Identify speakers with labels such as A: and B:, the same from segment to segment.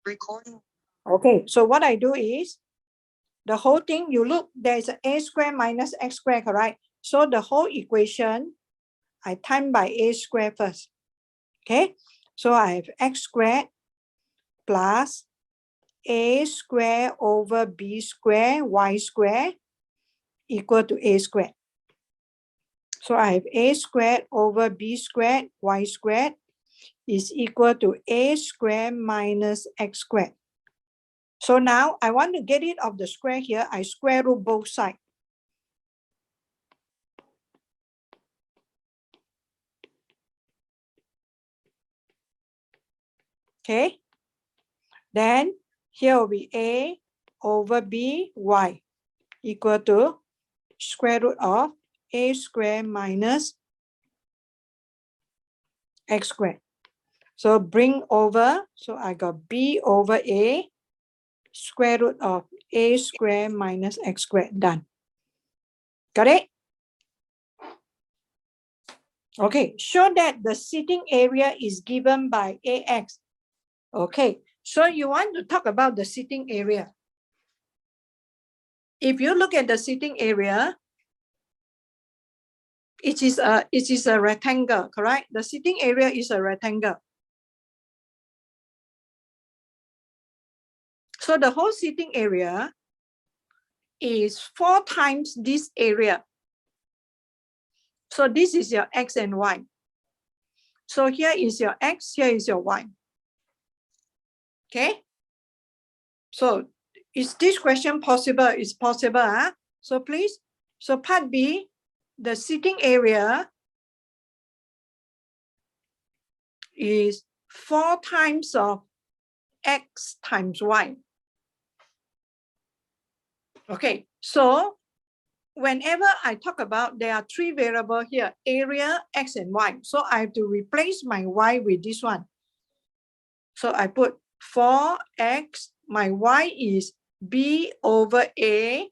A: Recording.
B: Okay, so what I do is, the whole thing, you look, there's a squared minus x squared, correct? So the whole equation, I time by a squared first. Okay, so I have x squared plus a squared over b squared y squared equal to a squared. So I have a squared over b squared y squared is equal to a squared minus x squared. So now I want to get rid of the square here. I square root both sides. Okay. Then here will be a over b y equal to square root of a squared minus x squared. So bring over, so I got b over a square root of a squared minus x squared. Done. Got it? Okay, show that the sitting area is given by AX. Okay, so you want to talk about the sitting area. If you look at the sitting area, it is a rectangle, correct? The sitting area is a rectangle. So the whole sitting area is 4 times this area. So this is your X and Y. So here is your X, here is your Y. Okay. So is this question possible? It's possible, huh? So please, so part B, the sitting area is 4 times of X times Y. Okay, so whenever I talk about, there are 3 variables here, area, X and Y. So I have to replace my Y with this one. So I put 4X, my Y is B over A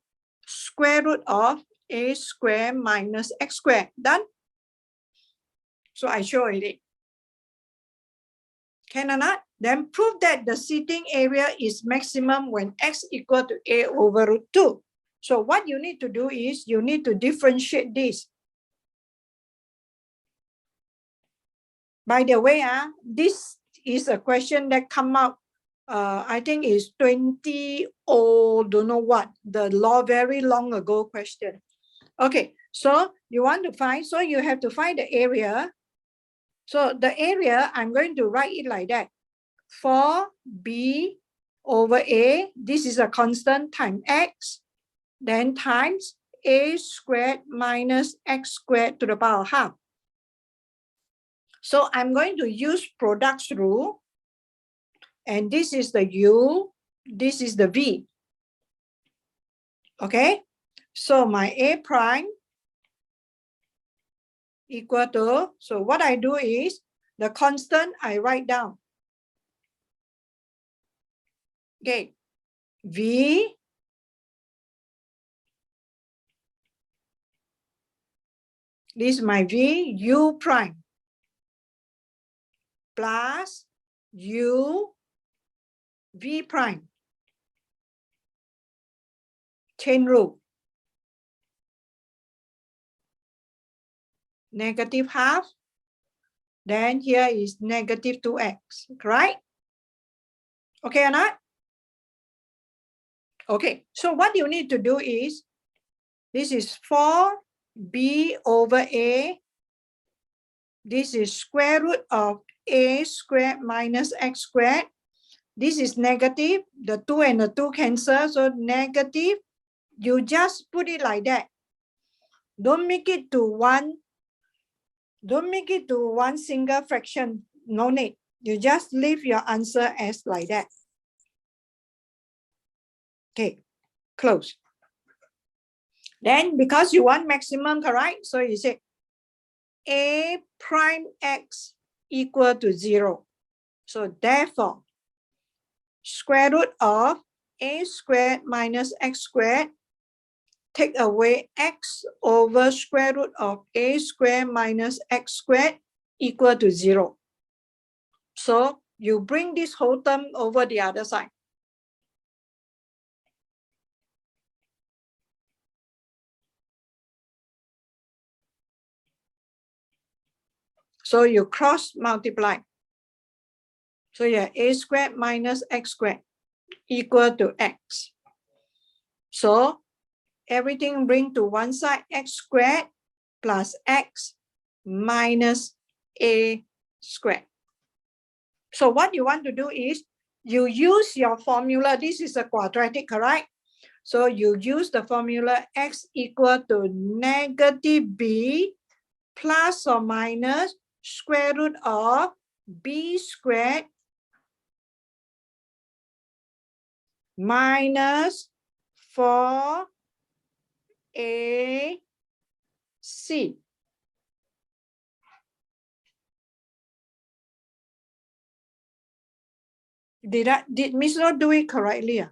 B: square root of A squared minus X squared. Done? So I show it. Can or not? Then prove that the sitting area is maximum when X equal to A over root 2. So what you need to do is you need to differentiate this. By the way, this is a question that come out, I think is 20 or don't know what, the law very long ago question. Okay, so you want to find, so you have to find the area. So the area, I'm going to write it like that. 4B over A, this is a constant times X, then times A squared minus X squared to the power half. So I'm going to use products rule, and this is the U, this is the V. Okay, so my A prime equal to, so what I do is, the constant I write down. Okay, V this is my V, U prime plus U V prime. Chain rule. Negative half. Then here is negative 2x, right? Okay or not? Okay, so what you need to do is, this is 4B over A. This is square root of A squared minus X squared. This is negative. The 2 and the 2 cancel. So negative, you just put it like that. Don't make it to one. Don't make it to one single fraction. No need. You just leave your answer as like that. Okay, close. Then because you want maximum, correct? So you say A prime X equal to 0. So therefore, square root of A squared minus X squared, take away X over square root of A squared minus X squared equal to 0. So you bring this whole term over the other side. So you cross multiply. So you have a squared minus x squared equal to x. So everything bring to one side, x squared plus x minus a squared. So what you want to do is you use your formula. This is a quadratic, correct? So you use the formula x equal to negative b plus or minus square root of b squared minus 4ac. Did Miss not do it correctly?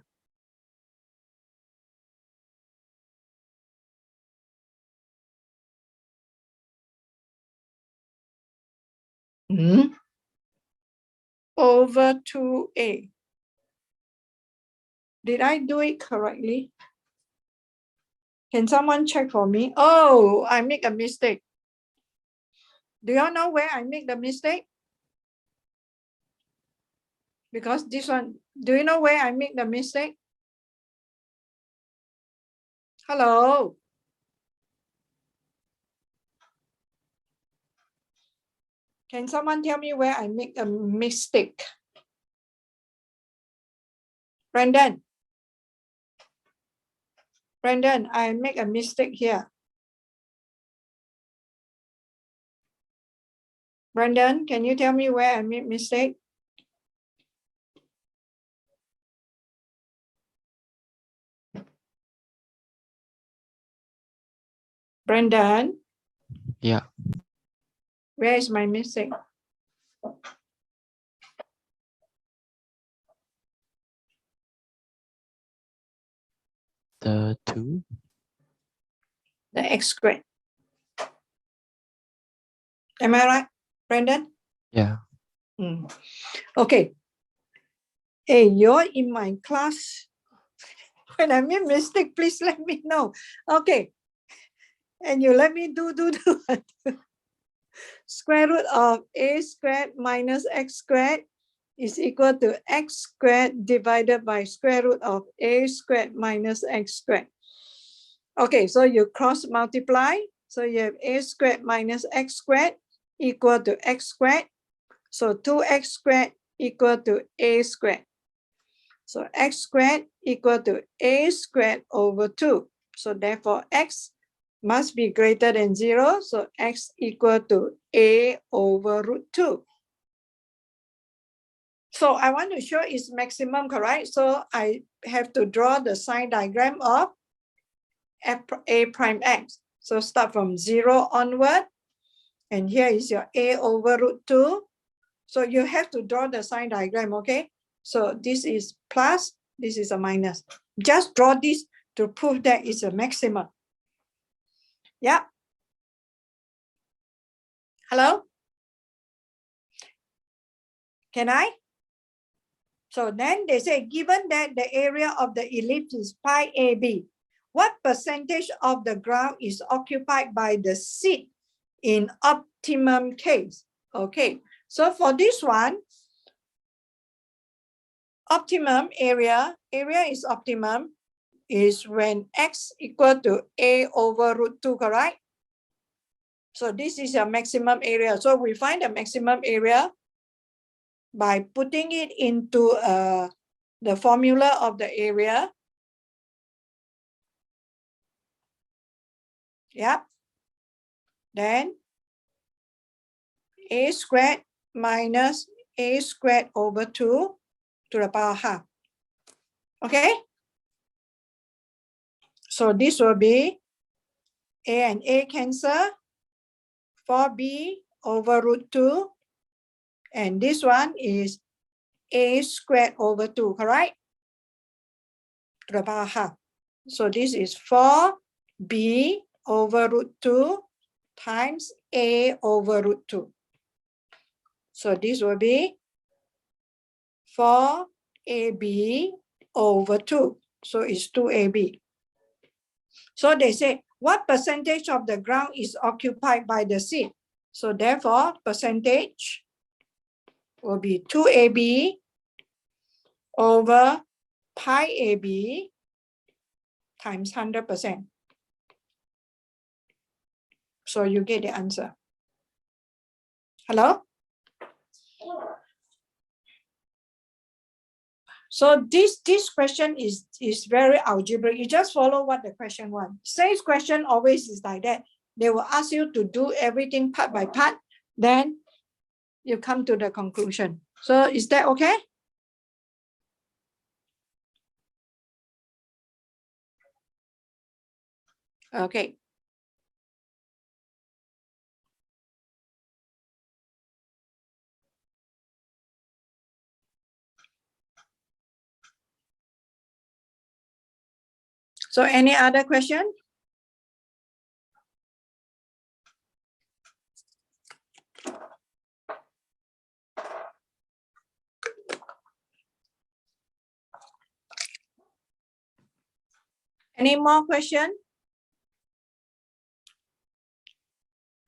B: Over 2a. Did I do it correctly? Can someone check for me? Oh, I make a mistake. Do you know where I make the mistake? Because this one, do you know where I make the mistake? Hello. Can someone tell me where I make a mistake? Brandon. Brandon, I make a mistake here. Brandon, can you tell me where I made mistake? Brandon?
A: Yeah.
B: Where is my mistake?
A: The 2.
B: The x squared. Am I right, Brandon?
A: Yeah.
B: Okay. Hey, you're in my class. When I make mistake, please let me know. Okay. And you let me do. Square root of a squared minus x squared is equal to x squared divided by square root of a squared minus x squared. Okay, so you cross multiply. So you have a squared minus x squared equal to x squared. So 2x squared equal to a squared. So x squared equal to a squared over 2. So therefore x must be greater than 0. So x equal to a over root 2. So I want to show its maximum, correct? So I have to draw the sign diagram of a prime x. So start from 0 onward. And here is your a over root 2. So you have to draw the sign diagram, okay? So this is plus, this is a minus. Just draw this to prove that it's a maximum. Yeah. Hello? Can I? So then they say, given that the area of the ellipse is pi AB, what percentage of the ground is occupied by the seat in optimum case? Okay, so for this one, optimum area is optimum is when x equal to a over root 2, correct? So this is your maximum area. So we find the maximum area by putting it into the formula of the area. Yeah. Then a squared minus a squared over 2 to the power half. Okay. So this will be a and a cancel. 4b over root 2. And this one is a squared over 2, correct? To the power half. So this is 4b over root 2 times a over root 2. So this will be 4AB over 2. So it's 2AB. So they say, what percentage of the ground is occupied by the seed? So therefore, percentage will be 2AB over pi AB times 100%. So you get the answer. Hello? So this question is very algebraic. You just follow what the question wants. Same question always is like that. They will ask you to do everything part by part. Then you come to the conclusion. So is that okay? Okay. So any other question? Any more question?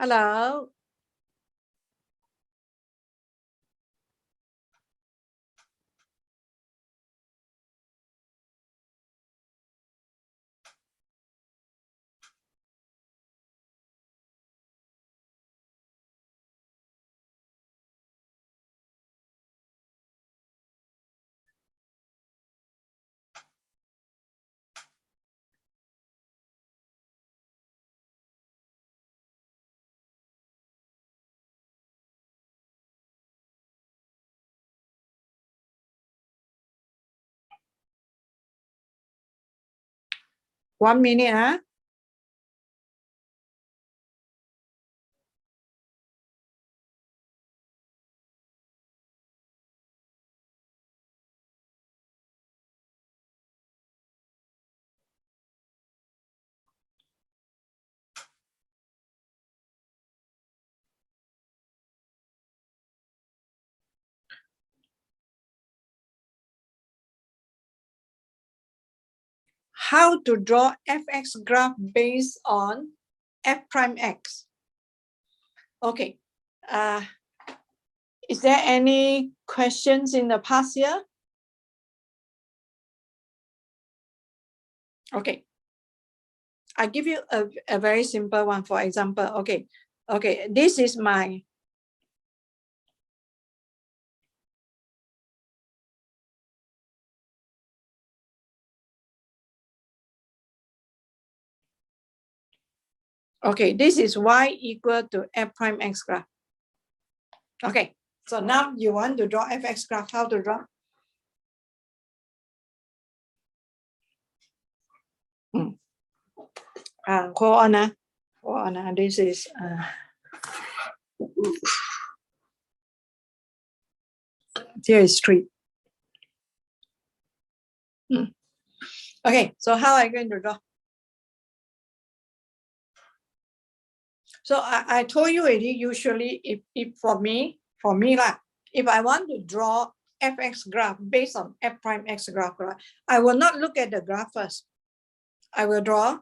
B: Hello? One minute, huh? How to draw fx graph based on f prime x. Okay. Is there any questions in the past year? Okay. I give you a very simple one, for example. Okay. Okay. This is my okay, this is y equal to f prime x graph. Okay, so now you want to draw fx graph. How to draw? Hold on. Hold on. This is here is 3. Okay, so how are you going to draw? So I told you already, usually if for me lah, if I want to draw fx graph based on f prime x graph, I will not look at the graph first. I will draw.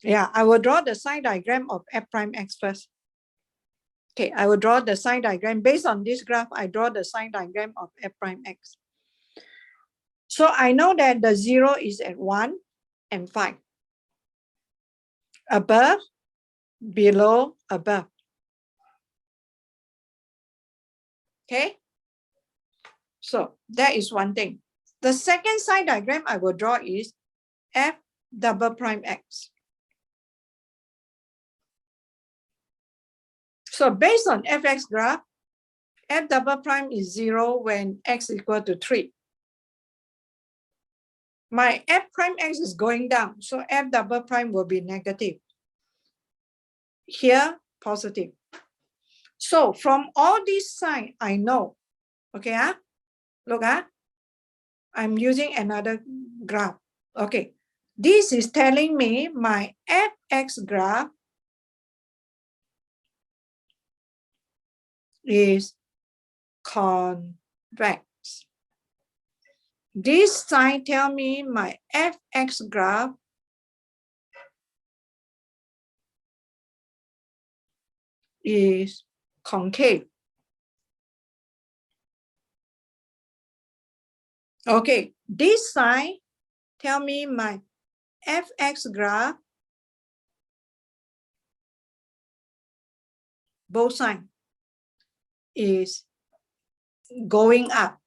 B: Yeah, I will draw the sign diagram of f prime x first. Okay, I will draw the sign diagram. Based on this graph, I draw the sign diagram of f prime x. So I know that the 0 is at 1 and 5. Above, below, above. Okay, so that is one thing. The second sign diagram I will draw is f double prime x. So based on fx graph, f double prime is 0 when x equal to 3. My f prime x is going down, so f double prime will be negative. Here, positive. So from all these signs, I know, okay, look, I'm using another graph. Okay, this is telling me my fx graph is convex. This sign tell me my fx graph is concave. Okay, this sign tell me my fx graph, both sides, is going up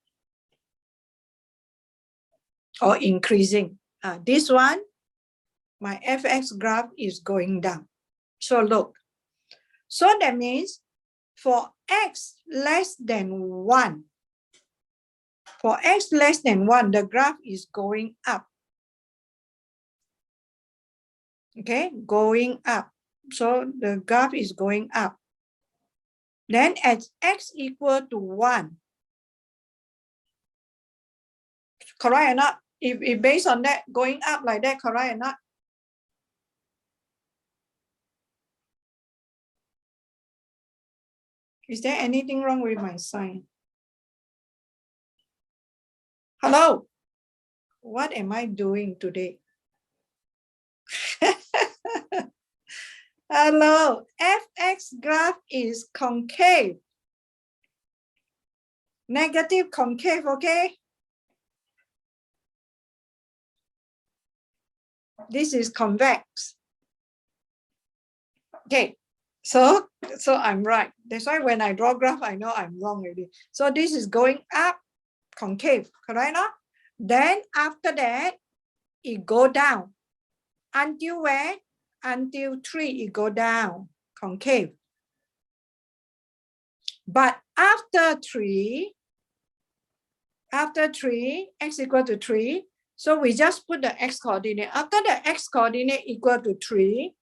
B: or increasing. This one, my fx graph is going down. So look, so that means for x less than 1, for x less than 1, the graph is going up. Okay, going up. So the graph is going up. Then at x equal to 1, correct or not? If based on that, going up like that, correct or not? Is there anything wrong with my sign? Hello? What am I doing today? Hello, fx graph is concave. Negative concave, okay? This is convex. Okay, so I'm right. That's why when I draw graph, I know I'm wrong already. So this is going up, concave, correct? No? Then after that, it go down. Until where? Until 3, it go down, concave. But after 3, x equal to 3, so we just put the x coordinate. After the x coordinate equal to 3,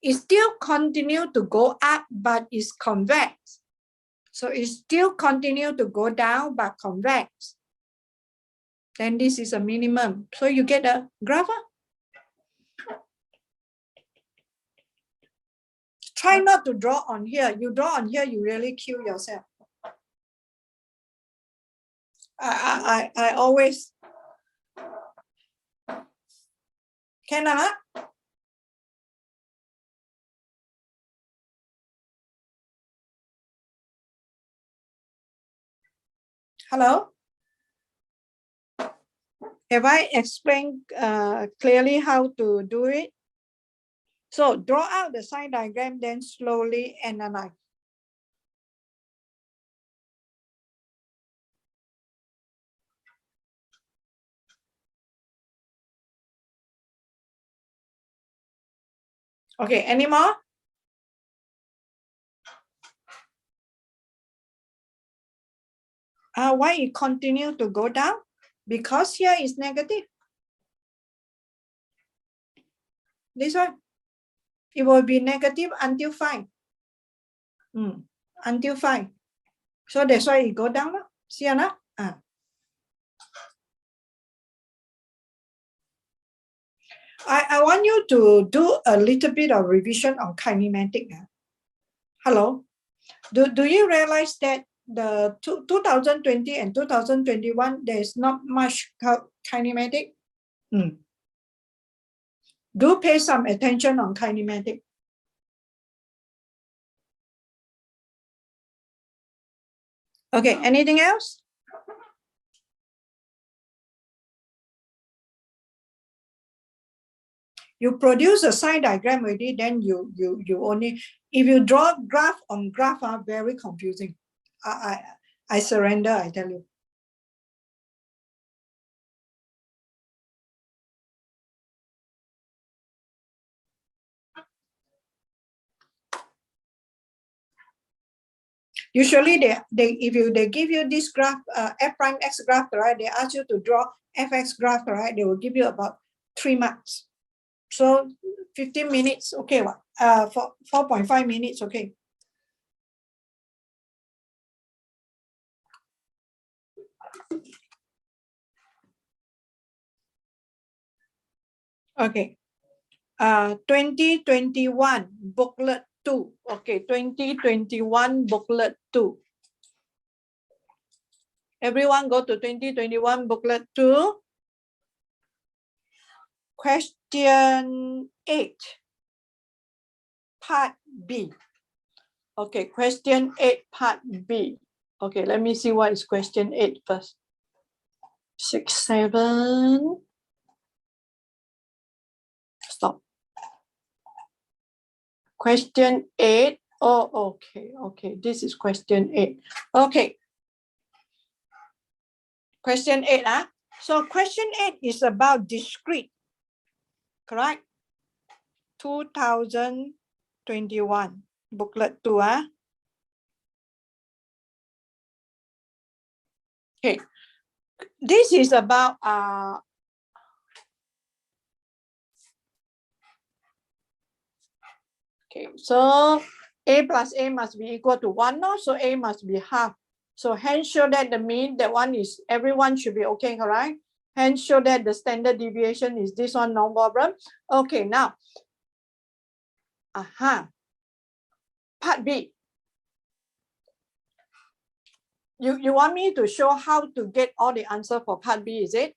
B: it still continue to go up, but it's convex. So it still continue to go down, but convex. Then this is a minimum. So you get a graph. Try not to draw on here. You draw on here, you really kill yourself. I always cannot. Hello? Have I explained clearly how to do it? So draw out the sign diagram, then slowly analyze. Okay, any more? Why it continue to go down? Because here is negative. This one, it will be negative until 5. Until 5. So that's why it go down. See or not? I want you to do a little bit of revision on kinematic. Hello? Do you realize that the 2020 and 2021, there's not much kinematic? Do pay some attention on kinematic. Okay, anything else? You produce a sign diagram already, then you only, if you draw graph on graph, are very confusing. I surrender, I tell you. Usually they give you this graph, f prime x graph, right? They ask you to draw fx graph, right? They will give you about 3 marks. So 15 minutes, okay, what? 4.5 minutes, okay. Okay. 2021 booklet 2. Okay, 2021 booklet 2. Everyone go to 2021 booklet 2. Question 8, part B. Okay, question 8, part B. Okay, let me see what is question 8 first. 6, 7. Stop. Question 8. Oh, okay. This is question 8. Okay. Question 8. So question 8 is about discrete. Correct? 2021. Booklet 2. Okay. This is about okay, so A plus A must be equal to 1, no? So A must be half. So hence show that the mean, that one is, everyone should be okay, correct? Hence show that the standard deviation is this one, no problem. Okay, now, part B. You want me to show how to get all the answer for part B, is it?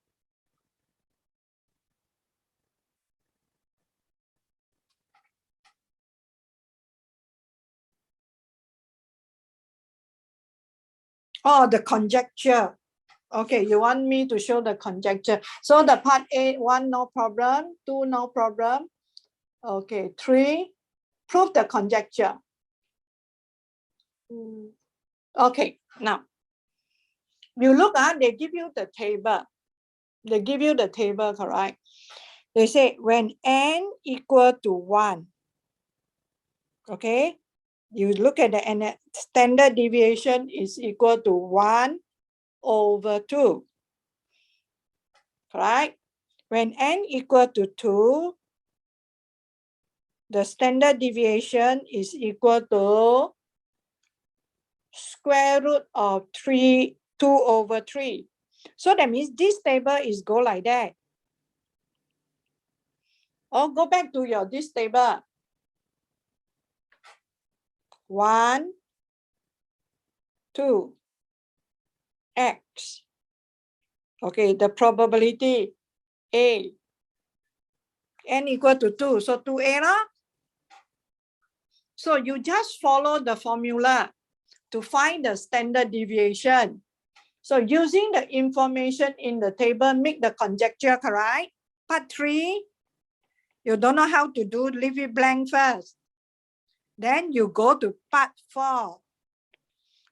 B: Oh, the conjecture. Okay, you want me to show the conjecture. So the part A, 1, no problem. 2, no problem. Okay, 3, prove the conjecture. Okay, now, you look at, they give you the table. They give you the table, correct? They say when n equal to 1, okay, you look at the standard deviation is equal to 1 over 2, correct? When n equal to 2, the standard deviation is equal to square root of 2 over 3. So that means this table is go like that. Or go back to your this table. 1, 2, x. Okay, the probability A. N equal to 2, so 2A. So you just follow the formula to find the standard deviation. So using the information in the table, make the conjecture, correct? Part 3, you don't know how to do, leave it blank first. Then you go to part 4.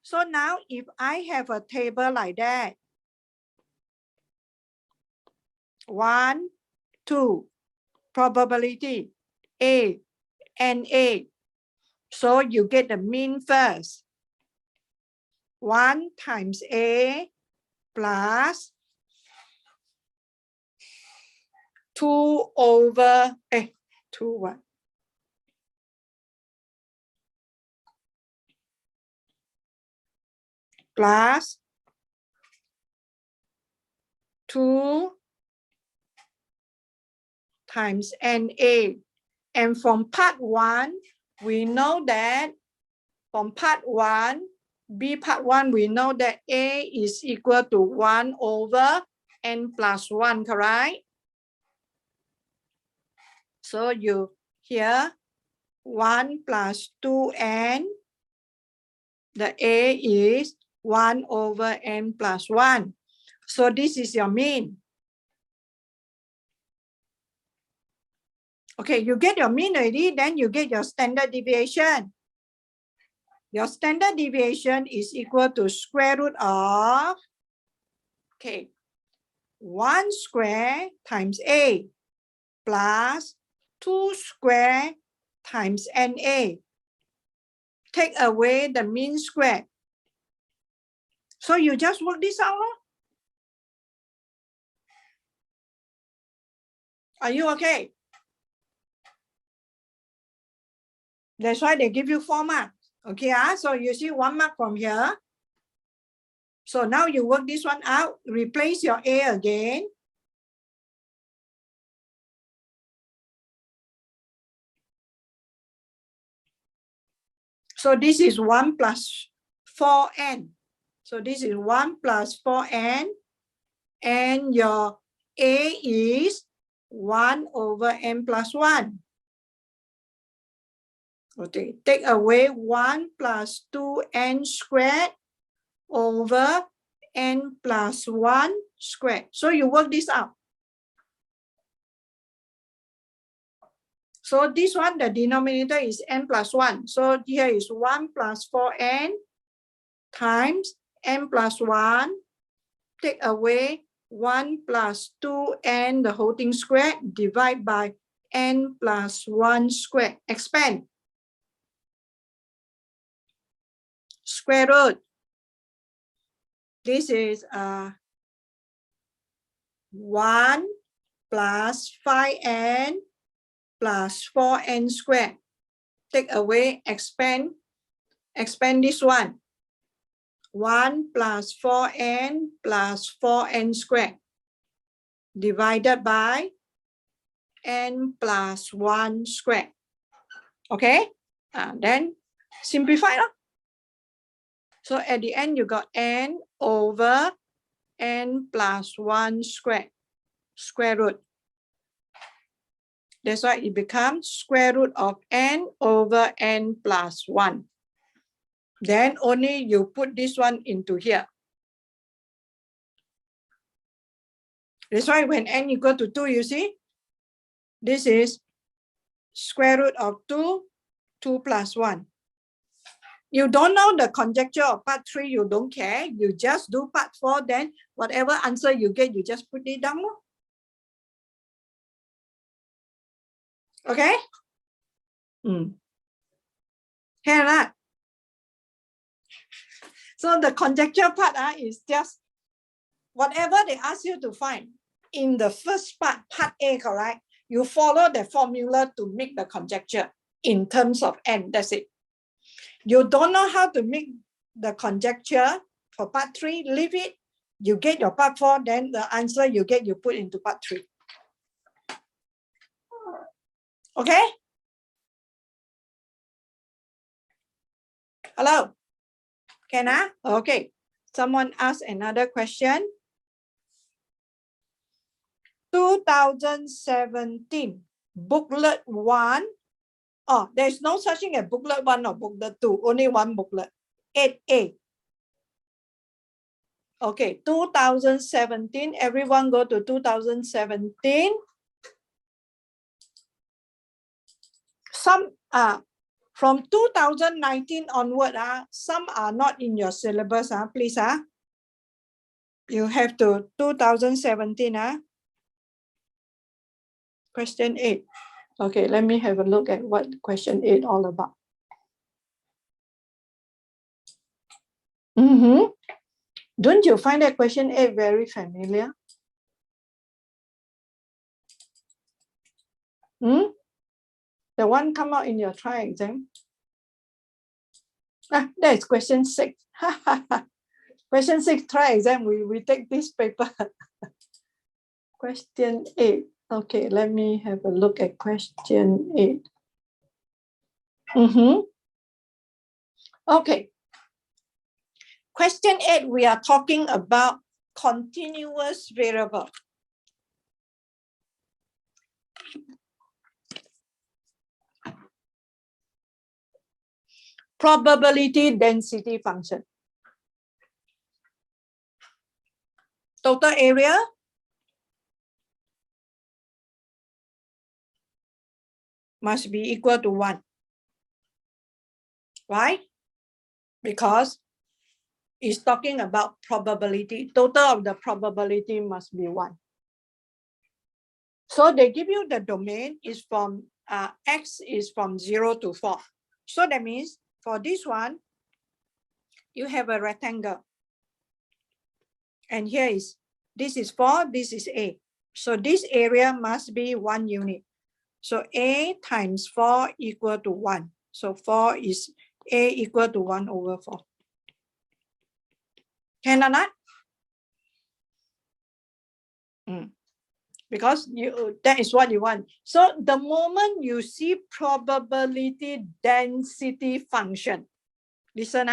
B: So now if I have a table like that, 1, 2, probability A and A. So you get the mean first. 1 times A plus 2 over 2 what? Plus 2 times NA. And from part 1, we know that from part 1, B part 1, we know that A is equal to 1 over N plus 1, correct? So you here 1 plus 2N, the A is 1 over N plus 1. So this is your mean. Okay, you get your mean already, then you get your standard deviation. Your standard deviation is equal to square root of, okay, 1 square times A plus 2 square times NA. Take away the mean square. So you just work this out. Are you okay? That's why they give you 4 marks. Okay, so you see 1 mark from here. So now you work this one out, replace your A again. So this is 1 plus 4N. So this is 1 plus 4n, and your A is 1 over n plus 1. Okay, take away 1 plus 2n squared over n plus 1 squared. So you work this out. So this one, the denominator is n plus 1. So here is 1 plus 4n times n plus 1. Take away 1 plus 2n, the whole thing squared, divide by n plus 1 squared. Expand. Square root. This is 1 plus 5n plus 4n squared. Take away, expand this one. 1 plus 4n plus 4n squared divided by n plus 1 squared. Okay? Then simplify. So at the end, you got n over n plus 1 squared, square root. That's why it becomes square root of n over n plus 1. Then only you put this one into here. That's why when n equal to 2, you see, this is square root of 2, 2 plus 1. You don't know the conjecture of part 3, you don't care. You just do part 4, then whatever answer you get, you just put it down. Okay? Here that. So the conjecture part is just whatever they ask you to find in the first part, part A, correct? You follow the formula to make the conjecture in terms of n, that's it. You don't know how to make the conjecture for part 3, leave it. You get your part 4, then the answer you get, you put into part 3. Okay? Hello? Can I? Okay. Someone asked another question. 2017, booklet 1. Oh, there's no such thing as booklet 1 or booklet 2, only one booklet. 8A. Okay, 2017, everyone go to 2017. Some from 2019 onward, some are not in your syllabus, please. You have to 2017. Question 8. Okay, let me have a look at what question 8 all about. Don't you find that question 8 very familiar? The one come out in your trial exam. That is question 6. Question 6 trial exam, we take this paper. Question 8. Okay, let me have a look at question 8. Okay. Question 8, we are talking about continuous variable. Probability density function. Total area. Must be equal to 1. Why? Because it's talking about probability. Total of the probability must be 1. So they give you the domain is from x is from 0 to 4. So that means for this one, you have a rectangle. And here is, this is 4, this is A. So this area must be 1 unit. So A times 4 equal to 1. So 4 is A equal to 1 over 4. Can or not? Because that is what you want. So the moment you see probability density function, listen,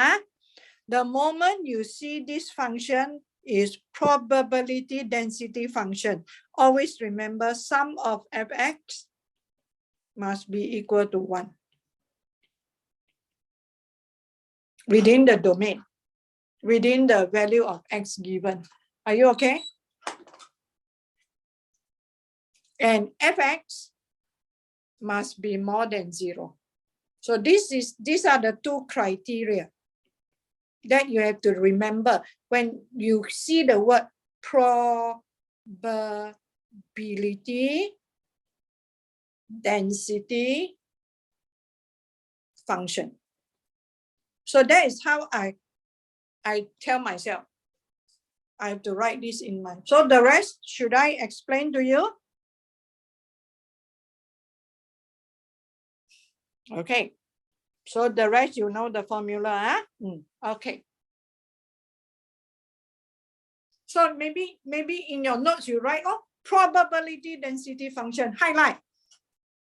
B: The moment you see this function is probability density function, always remember sum of fx must be equal to 1 within the domain, within the value of x given. Are you okay? And fx must be more than 0. So these are the two criteria that you have to remember when you see the word probability density function. So that is how I tell myself I have to write this in mind. So the rest, should I explain to you? Okay. So the rest, you know the formula, huh? Okay. So maybe in your notes you write, oh, probability density function, highlight.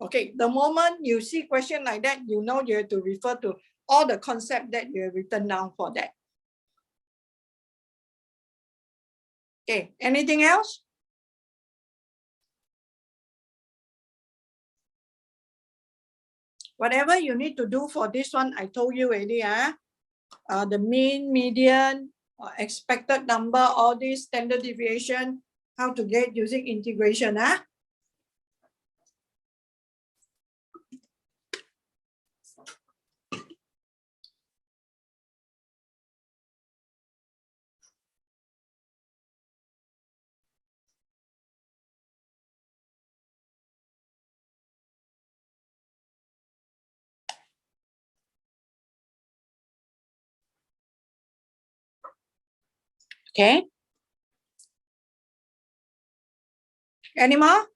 B: Okay, the moment you see question like that, you know you have to refer to all the concept that you have written down for that. Okay, anything else? Whatever you need to do for this one, I told you already, the mean, median, expected number, all these standard deviation, how to get using integration, Okay. Any more?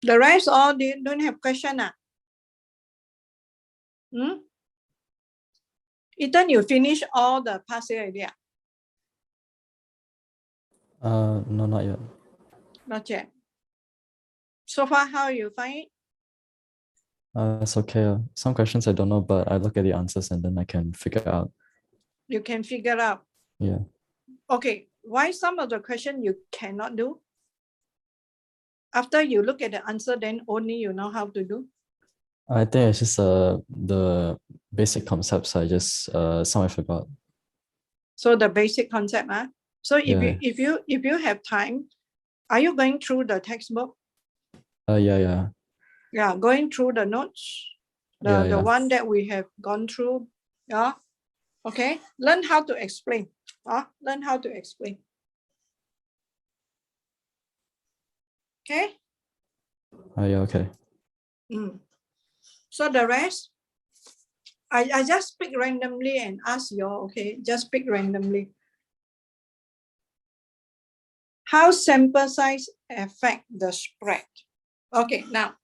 B: The rest all they don't have question. Ethan, you finish all the past year already?
A: No, not yet.
B: Not yet. So far, how you find it?
A: It's okay. Some questions I don't know, but I look at the answers and then I can figure out.
B: You can figure out.
A: Yeah.
B: Okay, why some of the question you cannot do? After you look at the answer, then only you know how to do?
A: I think it's just the basic concepts. I just some I forgot.
B: So the basic concept, So
A: Yeah.
B: if you have time, are you going through the textbook?
A: Yeah.
B: Yeah, going through the notes, the one that we have gone through. Yeah. Okay. Learn how to explain. Learn how to explain. Okay.
A: Yeah. Okay.
B: So the rest, I just pick randomly and ask you. Okay, just pick randomly. How sample size affect the spread? Okay, now.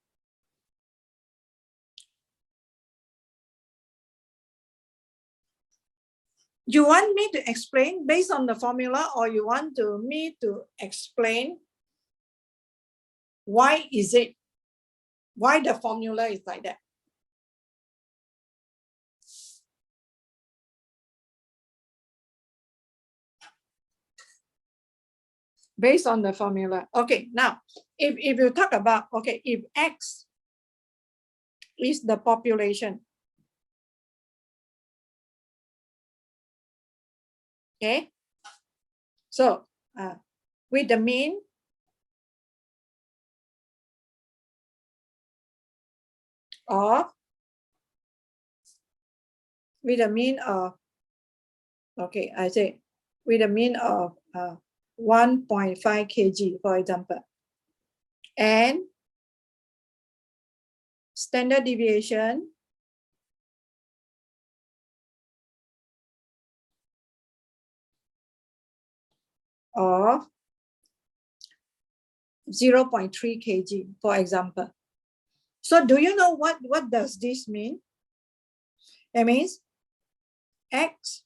B: You want me to explain based on the formula, or you want me to explain why the formula is like that? Based on the formula. Okay, now, if you talk about, okay, if X is the population, okay, so with the mean of, okay, I say with a mean of 1.5 kg, for example, and standard deviation of 0.3 kg, for example. So do you know what does this mean? It means X.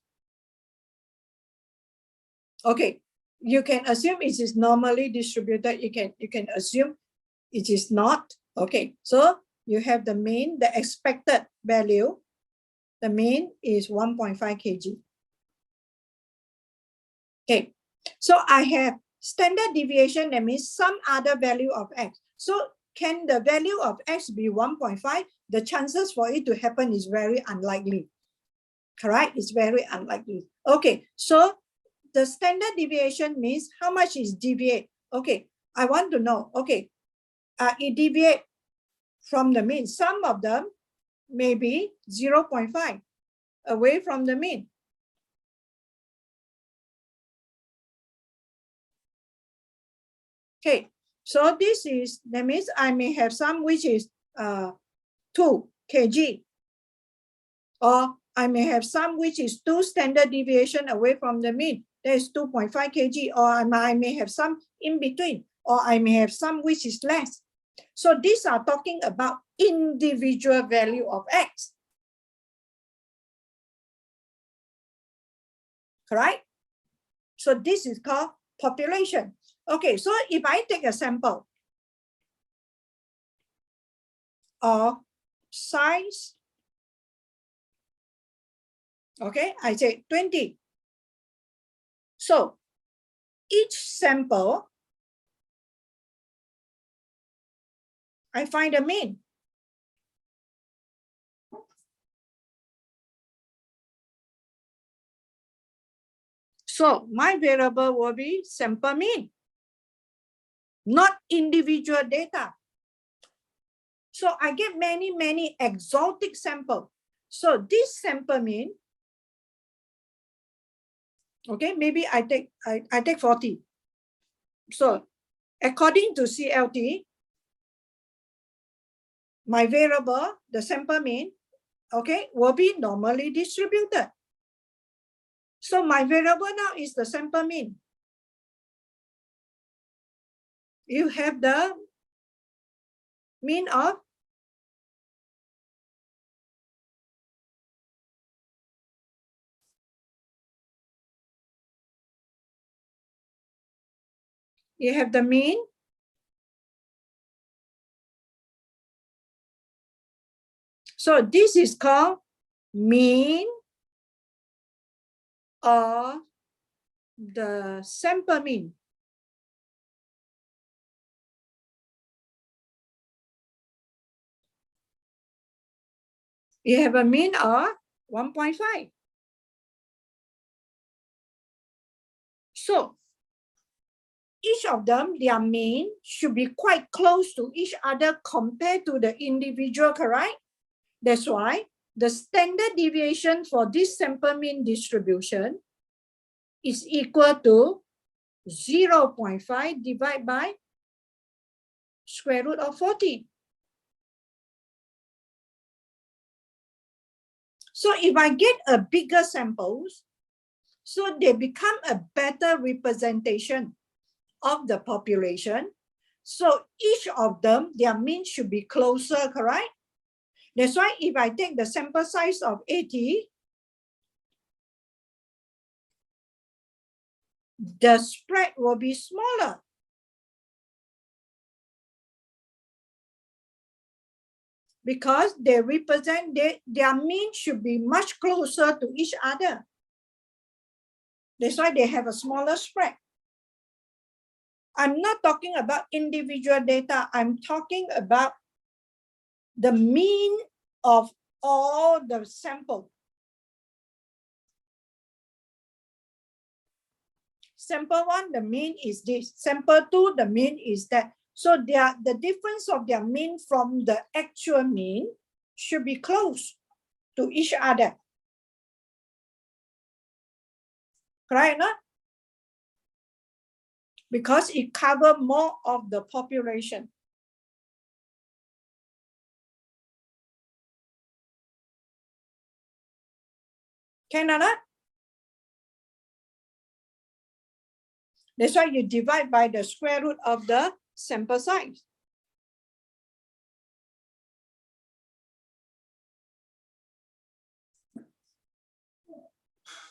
B: Okay, You can assume it is normally distributed. You can assume it is not. Okay, so you have the mean, the expected value. The mean is 1.5 kg. Okay, so I have standard deviation, that means some other value of x. So can the value of x be 1.5? The chances for it to happen is very unlikely. Correct? It's very unlikely. Okay, so the standard deviation means how much is deviate. Okay, I want to know. Okay, it deviate from the mean. Some of them may be 0.5 away from the mean. Okay, so this is, that means I may have some which is 2 kg, or I may have some which is 2 standard deviation away from the mean, that is 2.5 kg, or I may have some in between, or I may have some which is less. So these are talking about individual value of x. Correct? So this is called population. Okay, so if I take a sample of size, okay, I say 20. So each sample, I find a mean. So my variable will be sample mean, not individual data. So I get many exotic samples. So this sample mean, okay, maybe I take 40. So according to CLT, my variable, the sample mean, okay, will be normally distributed. So my variable now is the sample mean. You have the mean of mean. So this is called mean of the sample mean. You have a mean of 1.5. So each of them, their mean should be quite close to each other compared to the individual, correct? That's why the standard deviation for this sample mean distribution is equal to 0.5 divided by square root of 40. So if I get a bigger samples, so they become a better representation of the population. So each of them, their mean should be closer, correct? That's why if I take the sample size of 80, the spread will be smaller. Because they represent, their mean should be much closer to each other. That's why they have a smaller spread. I'm not talking about individual data. I'm talking about the mean of all the sample. Sample 1, the mean is this. Sample 2, the mean is that. So the difference of their mean from the actual mean should be close to each other. Correct, no? Because it covers more of the population. Can or not? That's why you divide by the square root of the sample size.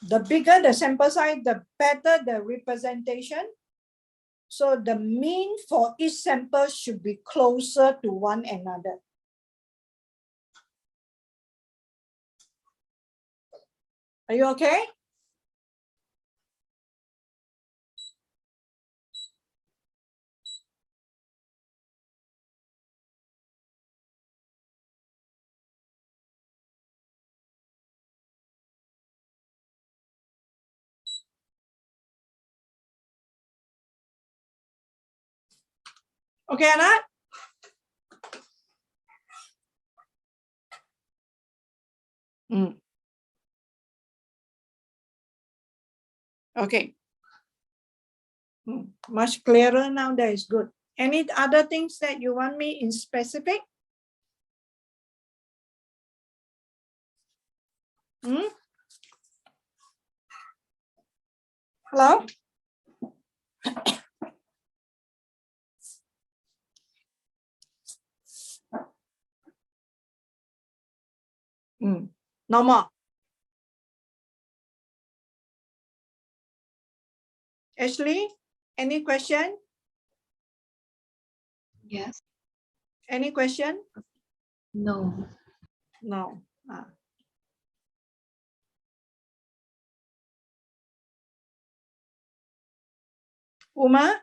B: The bigger the sample size, the better the representation. So the mean for each sample should be closer to one another. Are you okay? Okay, Anna? Okay. Much clearer now, that is good. Any other things that you want me in specific? Hello? No more. Ashley, any question?
C: Yes.
B: Any question?
C: No.
B: No. Uma?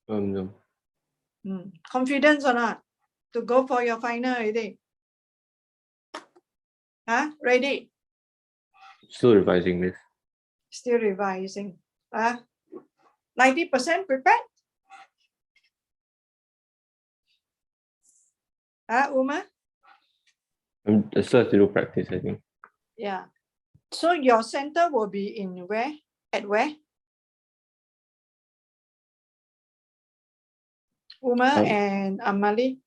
D: No.
B: Confidence or not to go for your final already? Huh? Ready?
D: Still revising, Miss.
B: Still revising. 90% prepared? Uma?
D: I still have to do practice, I think.
B: Yeah. So your center will be in where? At where? Uma and Amali?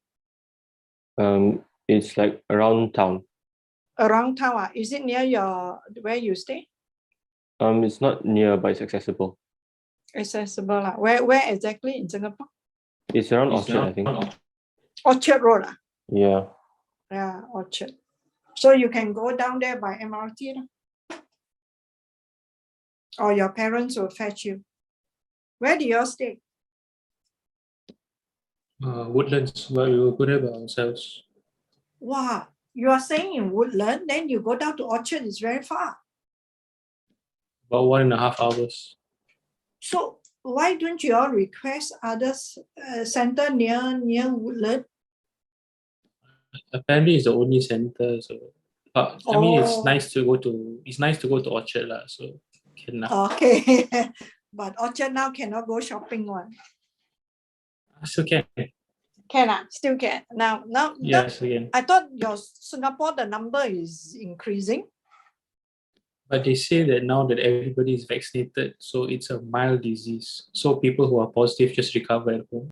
D: It's like around town.
B: Around town. Is it near your where you stay?
D: It's not near, but it's accessible.
B: Accessible. Where exactly in Singapore?
D: It's around Orchard, I think.
B: Orchard Road.
D: Yeah.
B: Yeah, Orchard. So you can go down there by MRT. Or your parents will fetch you. Where do you stay?
E: Woodlands, but we will go there by ourselves.
B: Wow, you are staying in Woodland, then you go down to Orchard, it's very far.
E: About 1.5 hours.
B: So why don't you all request others center near Woodland?
E: Apparently, it's the only center. So, I mean, it's nice to go to Orchard lah. So can lah.
B: Okay, but Orchard now cannot go shopping one.
E: Still can.
B: Can still can now.
E: Yes, again.
B: I thought your Singapore the number is increasing.
E: But they say that now that everybody is vaccinated, so it's a mild disease. So people who are positive just recover at home.